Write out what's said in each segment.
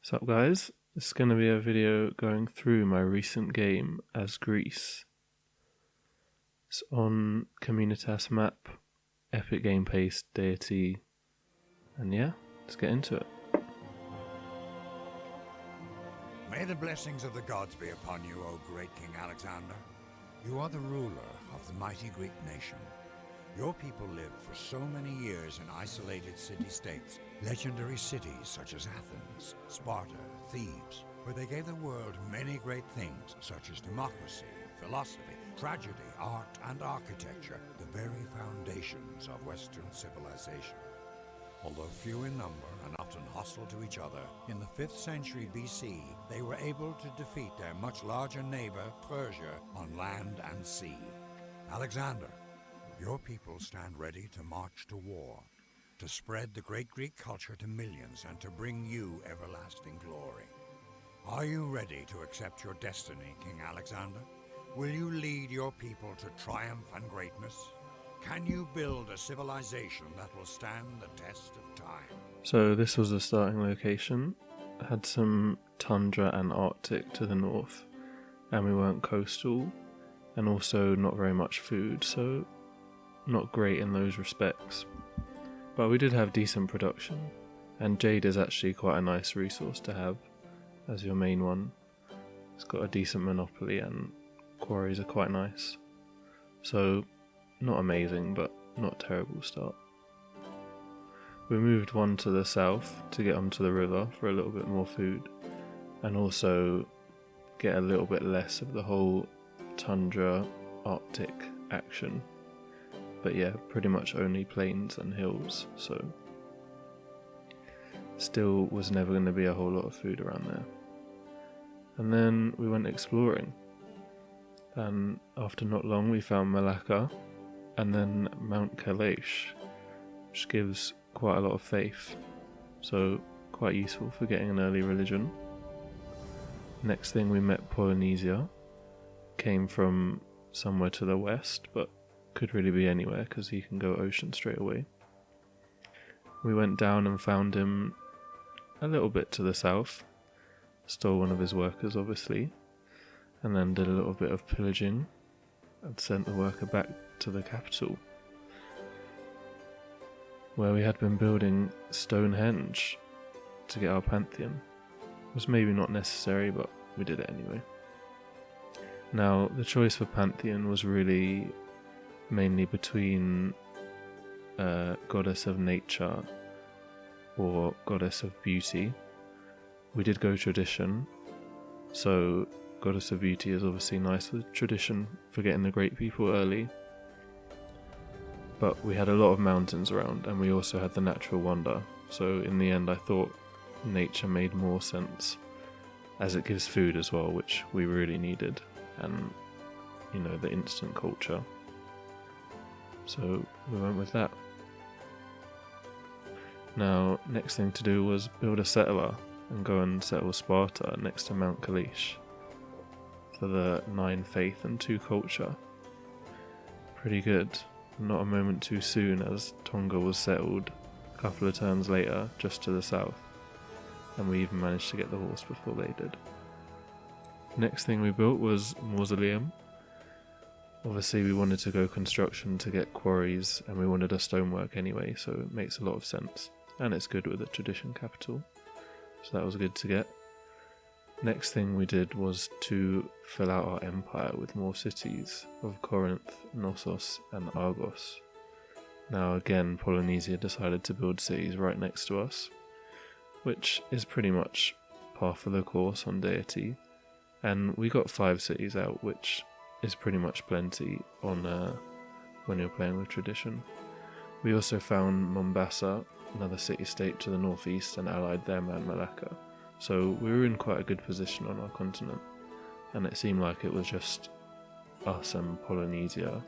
What's up guys? This is going to be a video going through my recent game as Greece. It's on Communitas map, epic game pace, Deity, and yeah, let's get into it. May the blessings of the gods be upon you, O great King Alexander. You are the ruler of the mighty Greek nation. Your people lived for so many years in isolated city-states, legendary cities such as Athens, Sparta, Thebes, where they gave the world many great things such as democracy, philosophy, tragedy, art, and architecture, the very foundations of Western civilization. Although few in number and often hostile to each other, in the 5th century BC, they were able to defeat their much larger neighbor, Persia, on land and sea. Alexander, your people stand ready to march to war, to spread the great Greek culture to millions and to bring you everlasting glory. Are you ready to accept your destiny, King Alexander? Will you lead your people to triumph and greatness? Can you build a civilization that will stand the test of time? So this was the starting location. Had some tundra and Arctic to the north, and we weren't coastal, and also not very much food, so not great in those respects. But we did have decent production, and jade is actually quite a nice resource to have as your main one. It's got a decent monopoly and quarries are quite nice. So not amazing, but not terrible start. We moved one to the south to get onto the river for a little bit more food, and also get a little bit less of the whole tundra Arctic action. But yeah, pretty much only plains and hills, so still was never going to be a whole lot of food around there. And then we went exploring, and after not long we found Malacca, and then Mount Kalash, which gives quite a lot of faith, so quite useful for getting an early religion. Next thing we met Polynesia, came from somewhere to the west, but could really be anywhere because he can go ocean straight away. We went down and found him a little bit to the south, stole one of his workers obviously, and then did a little bit of pillaging and sent the worker back to the capital, where we had been building Stonehenge to get our pantheon. It was maybe not necessary, but we did it anyway. Now the choice for pantheon was really mainly between goddess of nature or goddess of beauty. We did go tradition, so goddess of beauty is obviously nice with tradition for getting the great people early, but we had a lot of mountains around and we also had the natural wonder, so in the end I thought nature made more sense, as it gives food as well, which we really needed, and you know, the instant culture. So we went with that. Now, next thing to do was build a settler and go and settle Sparta next to Mount Kalash for the 9 faith and 2 culture. Pretty good. Not a moment too soon, as Tonga was settled a couple of turns later just to the south, and we even managed to get the horse before they did. Next thing we built was Mausoleum. Obviously we wanted to go construction to get quarries, and we wanted a stonework anyway, so it makes a lot of sense, and it's good with a tradition capital, so that was good to get. Next thing we did was to fill out our empire with more cities of Corinth, Knossos and Argos. Now again, Polynesia decided to build cities right next to us, which is pretty much par for the course on Deity, and we got 5 cities out, which is pretty much plenty on when you're playing with tradition. We also found Mombasa, another city-state to the northeast, and allied them and Malacca, so we were in quite a good position on our continent, and it seemed like it was just us and Polynesia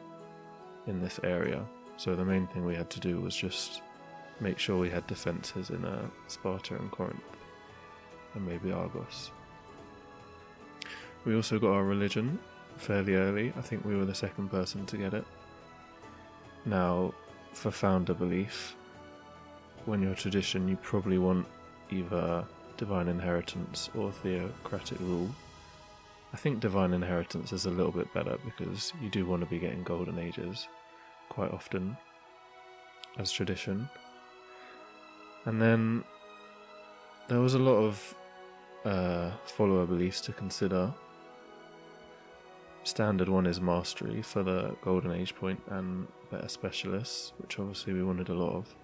in this area, so the main thing we had to do was just make sure we had defences in Sparta and Corinth, and maybe Argos. We also got our religion fairly early. I think we were the second person to get it. Now, for founder belief, when you're tradition, you probably want either divine inheritance or theocratic rule. I think divine inheritance is a little bit better because you do want to be getting golden ages quite often as tradition. And then there was a lot of follower beliefs to consider. Standard one is mastery for the golden age point and better specialists, which obviously we wanted a lot of.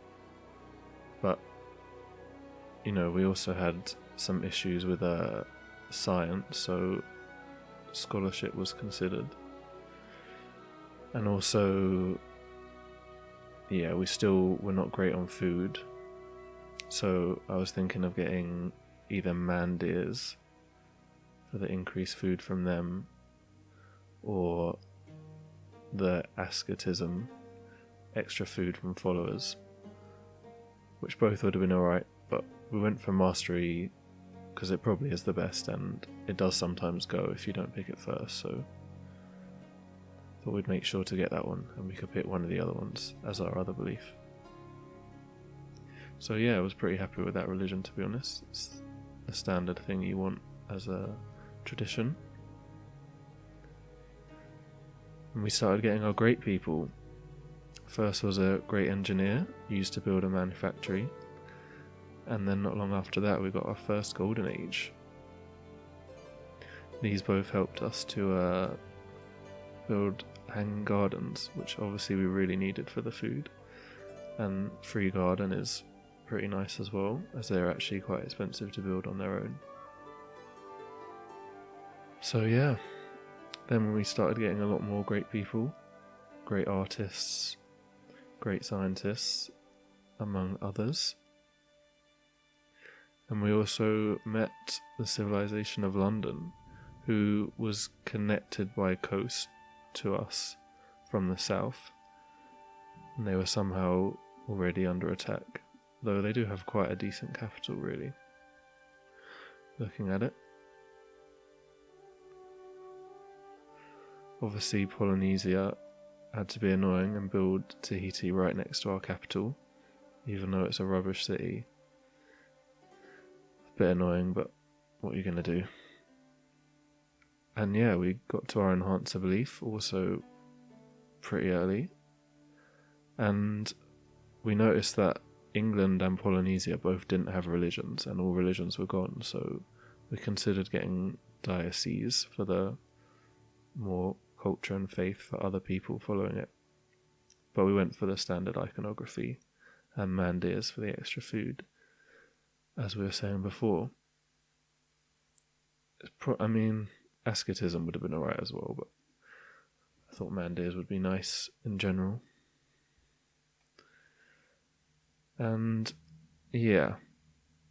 But, you know, we also had some issues with science, so scholarship was considered. And also, yeah, we're not great on food. So I was thinking of getting either mandeers for the increased food from them, or the asceticism, extra food from followers, which both would have been alright, but we went for mastery because it probably is the best, and it does sometimes go if you don't pick it first, so thought we'd make sure to get that one, and we could pick one of the other ones as our other belief. So yeah, I was pretty happy with that religion, to be honest. It's the standard thing you want as a tradition. And we started getting our great people. First was a great engineer used to build a manufactory, and then not long after that we got our first golden age. These both helped us to build hanging gardens, which obviously we really needed for the food, and free garden is pretty nice as well, as they're actually quite expensive to build on their own. So yeah, then we started getting a lot more great people, great artists, great scientists, among others. And we also met the civilization of London, who was connected by coast to us from the south, and they were somehow already under attack, though they do have quite a decent capital, really, looking at it. Obviously Polynesia had to be annoying and build Tahiti right next to our capital, even though it's a rubbish city. A bit annoying, but what are you going to do? And yeah, we got to our enhancer belief also pretty early, and we noticed that England and Polynesia both didn't have religions, and all religions were gone, so we considered getting dioceses for the more culture and faith for other people following it. But we went for the standard iconography and mandeers for the extra food, as we were saying before. Asceticism would have been alright as well, but I thought mandeers would be nice in general. And yeah,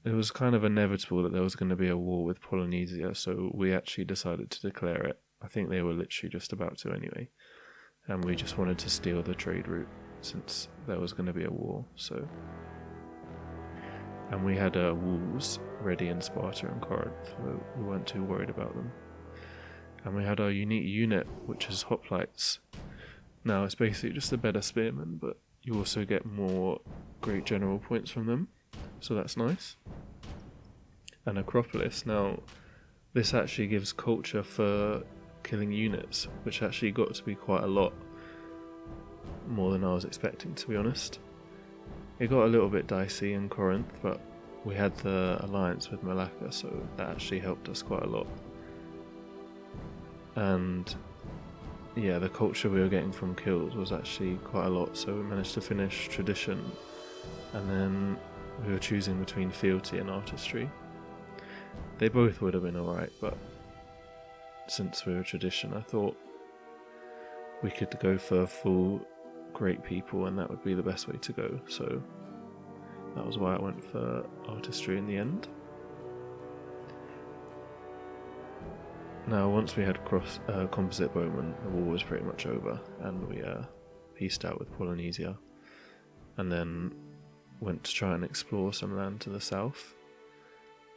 it was kind of inevitable that there was going to be a war with Polynesia, so we actually decided to declare it. I think they were literally just about to anyway, and we just wanted to steal the trade route since there was going to be a war. So, and we had walls ready in Sparta and Corinth, so we weren't too worried about them. And we had our unique unit, which is hoplites. Now it's basically just a better spearman, but you also get more great general points from them, so that's nice. And Acropolis, now this actually gives culture for killing units, which actually got to be quite a lot more than I was expecting, to be honest. It got a little bit dicey in Corinth, but we had the alliance with Malacca, so that actually helped us quite a lot. And yeah, the culture we were getting from kills was actually quite a lot, so we managed to finish tradition, and then we were choosing between fealty and artistry. They both would have been alright, but since we were tradition, I thought we could go for full great people, and that would be the best way to go, so that was why I went for artistry in the end. Now, once we had composite bowmen, the war was pretty much over, and we peaced out with Polynesia, and then went to try and explore some land to the south,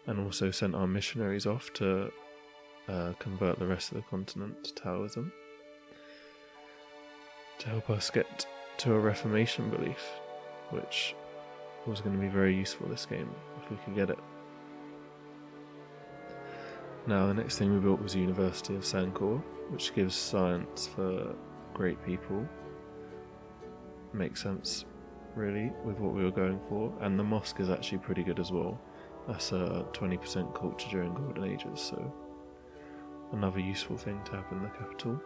and also sent our missionaries off to convert the rest of the continent to Taoism, to help us get to a Reformation belief, which was going to be very useful this game, if we could get it. Now the next thing we built was University of Sancor, which gives science for great people. Makes sense, really, with what we were going for. And the mosque is actually pretty good as well. That's a 20% culture during Golden Ages, so another useful thing to have in the capital.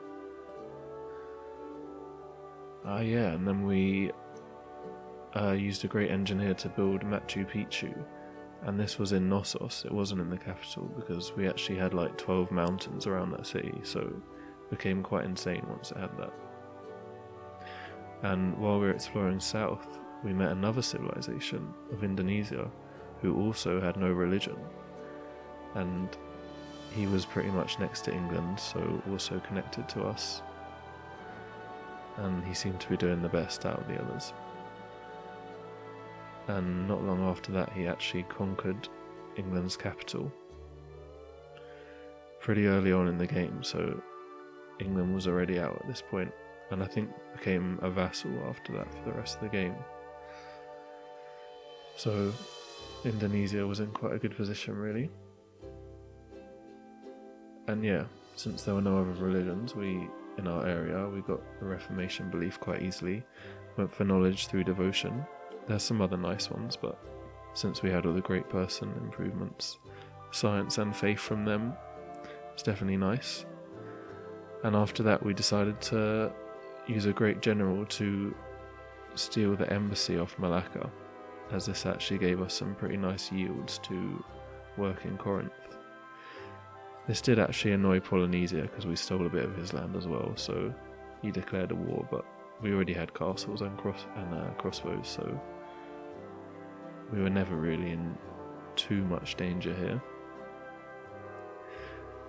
Yeah, and then we used a great engineer to build Machu Picchu, and this was in Knossos, it wasn't in the capital, because we actually had like 12 mountains around that city, so it became quite insane once it had that. And while we were exploring south, we met another civilization of Indonesia, who also had no religion, and he was pretty much next to England, so also connected to us, and he seemed to be doing the best out of the others. And not long after that, he actually conquered England's capital pretty early on in the game, so England was already out at this point, and I think became a vassal after that for the rest of the game. So Indonesia was in quite a good position, really. And yeah, since there were no other religions, in our area, we got the Reformation belief quite easily. Went for knowledge through devotion. There's some other nice ones, but since we had all the great person improvements, science and faith from them, it's definitely nice. And after that, we decided to use a great general to steal the embassy off Malacca, as this actually gave us some pretty nice yields to work in Corinth. This did actually annoy Polynesia because we stole a bit of his land as well, so he declared a war, but we already had castles and crossbows, so we were never really in too much danger here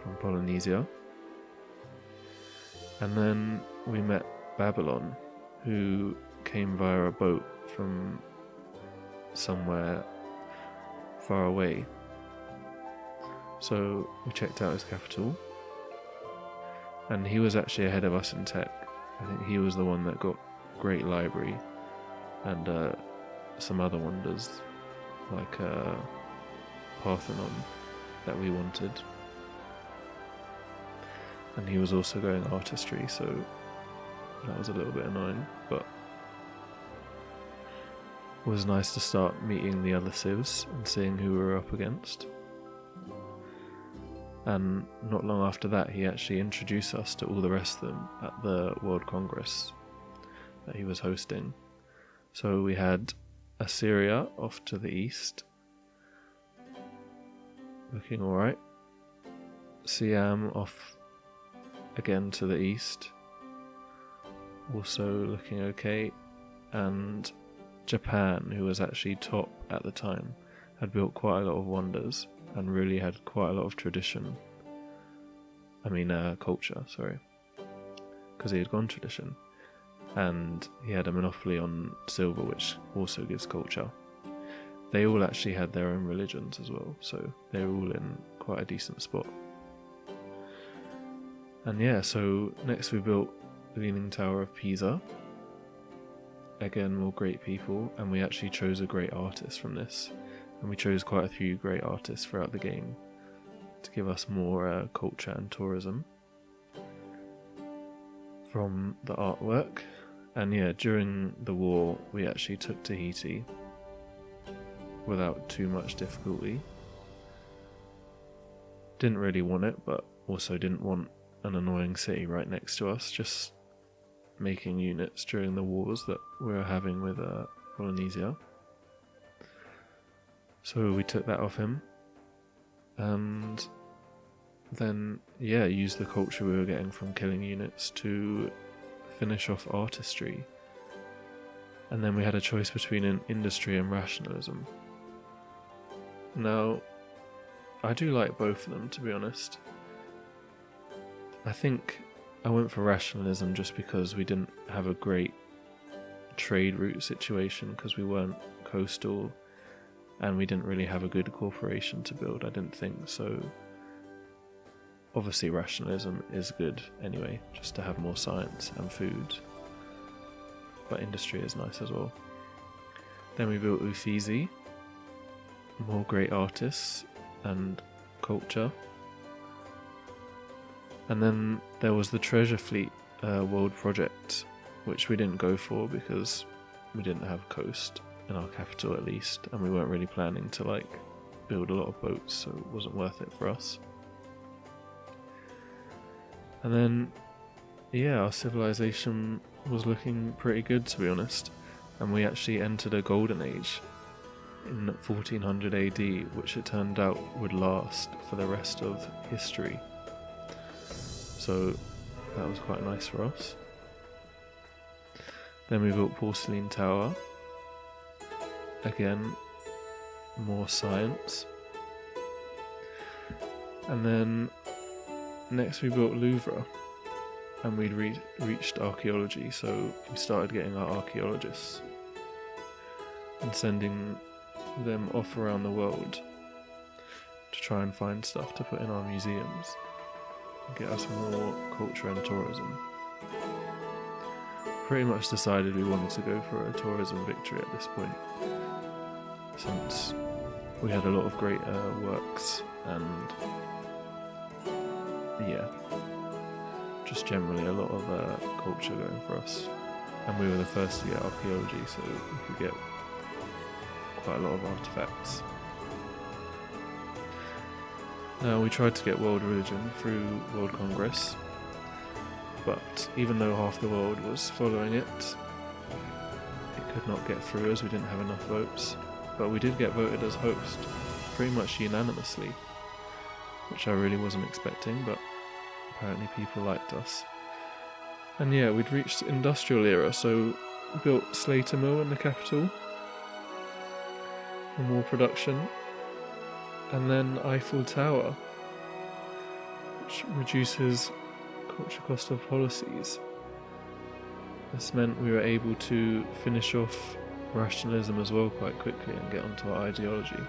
from Polynesia. And then we met Babylon, who came via a boat from somewhere far away. So we checked out his capital, and he was actually ahead of us in tech. I think he was the one that got great library and some other wonders like Parthenon that we wanted. And he was also going artistry, so that was a little bit annoying, but it was nice to start meeting the other civs and seeing who we were up against. And not long after that, he actually introduced us to all the rest of them at the World Congress that he was hosting. So we had Assyria off to the east, looking alright. Siam off again to the east, also looking okay. And Japan, who was actually top at the time, had built quite a lot of wonders and really had quite a lot of tradition. Culture, sorry. Because he had gone tradition. And he had a monopoly on silver, which also gives culture. They all actually had their own religions as well, so they were all in quite a decent spot. And yeah, so next we built the Leaning Tower of Pisa. Again, more great people, and we actually chose a great artist from this. And we chose quite a few great artists throughout the game to give us more culture and tourism from the artwork. And yeah, during the war we actually took Tahiti without too much difficulty. Didn't really want it, but also didn't want an annoying city right next to us, just making units during the wars that we were having with Polynesia. So we took that off him, and then used the culture we were getting from killing units to finish off artistry. And then we had a choice between an industry and rationalism. Now, I do like both of them, to be honest. I think I went for rationalism just because we didn't have a great trade route situation, because we weren't coastal and we didn't really have a good corporation to build, I didn't think. So obviously rationalism is good anyway, just to have more science and food, but industry is nice as well. Then we built Uffizi, more great artists and culture. And then there was the Treasure Fleet world project, which we didn't go for because we didn't have coast in our capital at least, and we weren't really planning to like build a lot of boats, so it wasn't worth it for us. And then, yeah, our civilization was looking pretty good, to be honest, and we actually entered a golden age in 1400 AD, which it turned out would last for the rest of history. So that was quite nice for us. Then we built Porcelain Tower. Again, more science. And then next we built Louvre, and we'd reached archaeology, so we started getting our archaeologists and sending them off around the world to try and find stuff to put in our museums and get us more culture and tourism. Pretty much decided we wanted to go for a tourism victory at this point, since we had a lot of great works and yeah, just generally a lot of culture going for us, and we were the first to get archaeology, so we could get quite a lot of artifacts. Now, we tried to get world religion through World Congress, but even though half the world was following it, it could not get through as we didn't have enough votes. But we did get voted as host, pretty much unanimously, which I really wasn't expecting, but apparently people liked us. And yeah, we'd reached industrial era, so we built Slater Mill in the capital for more production, and then Eiffel Tower, which reduces culture cost of policies. This meant we were able to finish off rationalism as well quite quickly and get onto our ideology.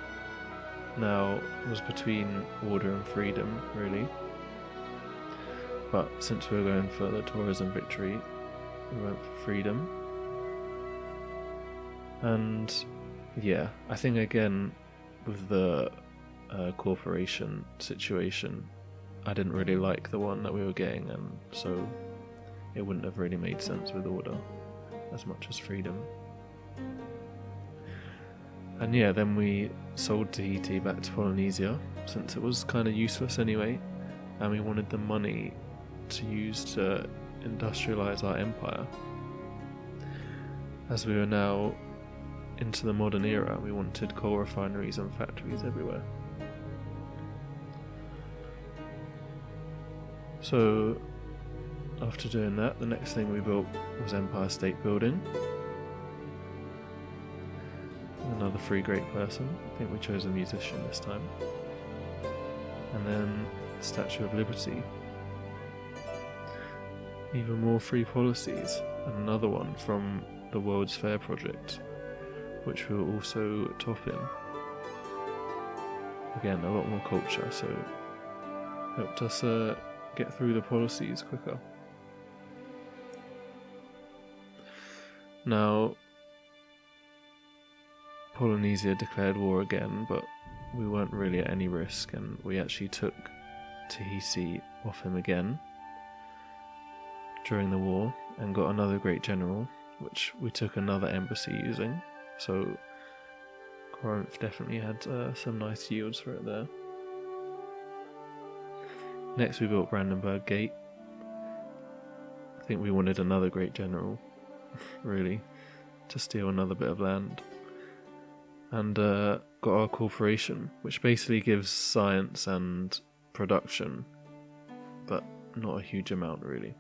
Now, it was between order and freedom, really. But since we were going for the tourism victory, we went for freedom. And yeah, I think again, with the corporation situation, I didn't really like the one that we were getting, and so it wouldn't have really made sense with order as much as freedom. And yeah, then we sold Tahiti back to Polynesia, since it was kind of useless anyway, and we wanted the money to use to industrialize our empire. As we were now into the modern era, we wanted coal refineries and factories everywhere. So after doing that, the next thing we built was Empire State Building. Another free great person. I think we chose a musician this time. And then Statue of Liberty. Even more free policies, and another one from the World's Fair project, which we will also top in. Again, a lot more culture, so helped us get through the policies quicker. Now, Polynesia declared war again, but we weren't really at any risk, and we actually took Tahiti off him again during the war and got another great general, which we took another embassy using. So Corinth definitely had some nice yields for it there. Next we built Brandenburg Gate. I think we wanted another great general, really, to steal another bit of land. And got our corporation, which basically gives science and production, but not a huge amount really.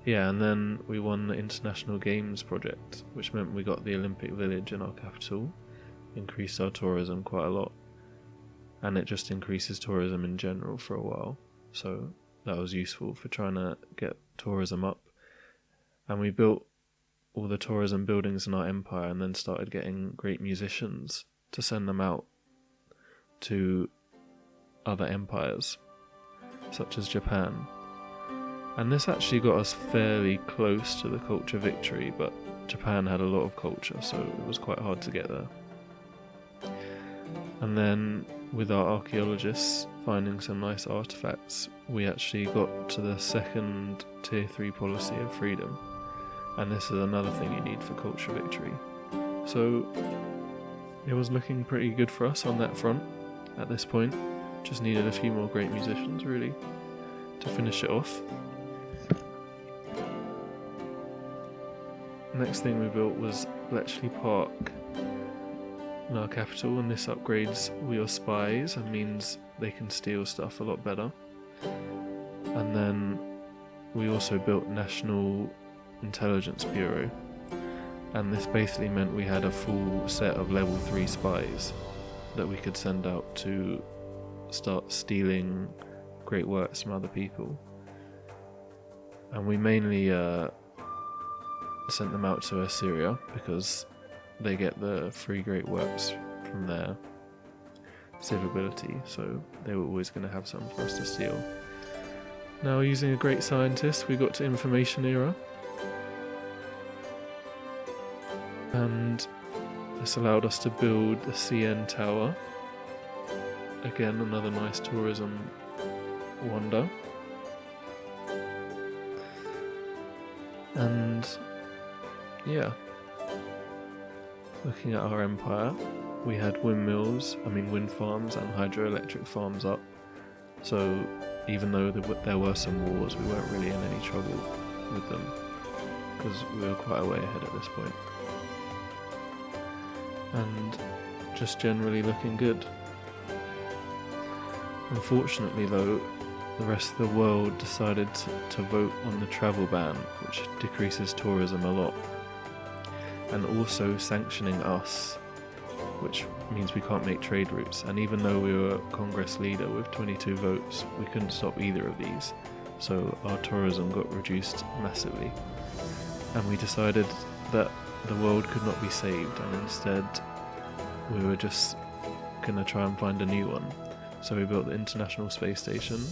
Yeah, and then we won the International Games project, which meant we got the Olympic Village in our capital, increased our tourism quite a lot, and it just increases tourism in general for a while, so that was useful for trying to get tourism up. And we built all the tourism buildings in our empire and then started getting great musicians to send them out to other empires, such as Japan. And this actually got us fairly close to the culture victory, but Japan had a lot of culture, so it was quite hard to get there. And then with our archaeologists finding some nice artifacts, we actually got to the second tier 3 policy of freedom, and this is another thing you need for culture victory. So it was looking pretty good for us on that front at this point. Just needed a few more great musicians really to finish it off. Next thing we built was Bletchley Park in our capital, and this upgrades all your spies and means they can steal stuff a lot better. And then we also built National Intelligence Bureau, and this basically meant we had a full set of level 3 spies that we could send out to start stealing great works from other people. And we mainly sent them out to Assyria because they get the free great works from their civ ability, so they were always going to have some for us to steal. Now, using a great scientist, we got to Information Era, and this allowed us to build the CN Tower. Again, another nice tourism wonder. And yeah, looking at our empire, we had wind farms and hydroelectric farms up, so even though there were some wars, we weren't really in any trouble with them because we were quite a way ahead at this point. And just generally looking good. Unfortunately though, the rest of the world decided to vote on the travel ban, which decreases tourism a lot, and also sanctioning us, which means we can't make trade routes. And even though we were Congress leader with 22 votes, we couldn't stop either of these, so our tourism got reduced massively. And we decided that the world could not be saved, and instead we were just gonna try and find a new one. So we built the International Space Station,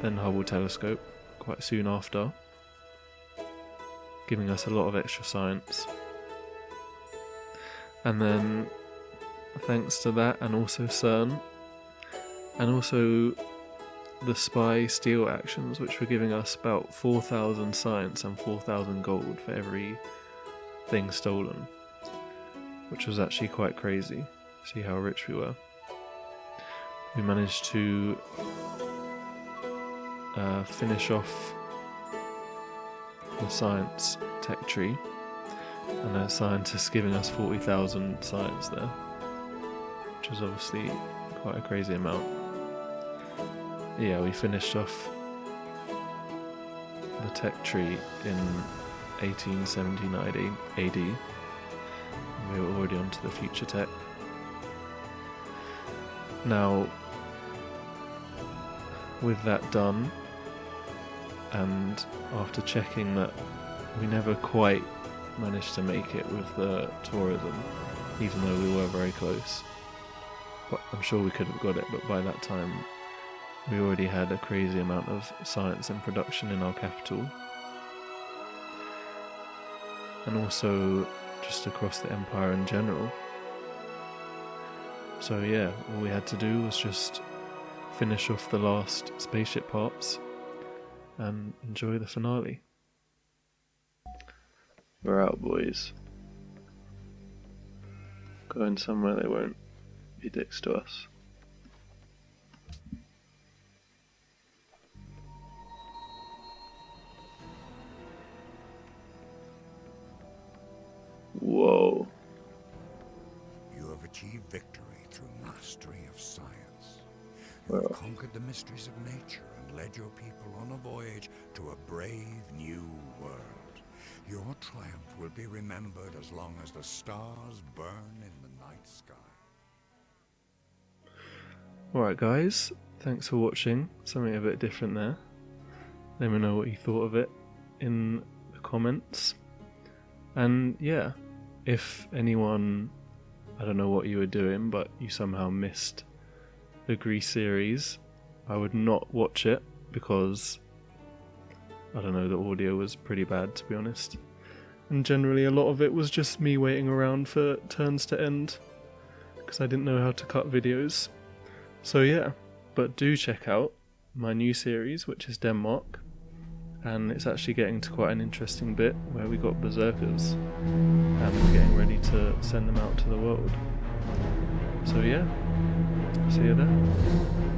then Hubble Telescope quite soon after, giving us a lot of extra science. And then thanks to that, and also CERN, and also the spy steal actions, which were giving us about 4,000 science and 4,000 gold for every thing stolen, which was actually quite crazy. See how rich we were. We managed to finish off the science tech tree, and a scientist giving us 40,000 science there, which is obviously quite a crazy amount. Yeah, we finished off the tech tree in 1879 AD, and we were already onto the future tech. Now, with that done, and after checking that we never quite managed to make it with the tourism, even though we were very close, but I'm sure we could have got it, but by that time we already had a crazy amount of science and production in our capital, and also just across the empire in general. So yeah, all we had to do was just finish off the last spaceship parts and enjoy the finale. We're out, boys. Going somewhere they won't be dicks to us. Whoa. You have achieved victory through mastery of science. You Well, have conquered the mysteries of nature and led your people on a voyage to a brave new world. Your triumph will be remembered as long as the stars burn in the night sky. alright guys, thanks for watching. Something a bit different there. Let me know what you thought of it in the comments. And yeah, if anyone, I don't know what you were doing, but you somehow missed the Greece series, I would not watch it because, I don't know, the audio was pretty bad, to be honest. And generally a lot of it was just me waiting around for turns to end because I didn't know how to cut videos. So yeah, But do check out my new series, which is Denmark, and it's actually getting to quite an interesting bit where we got berserkers and we're getting ready to send them out to the world. So yeah, see you there.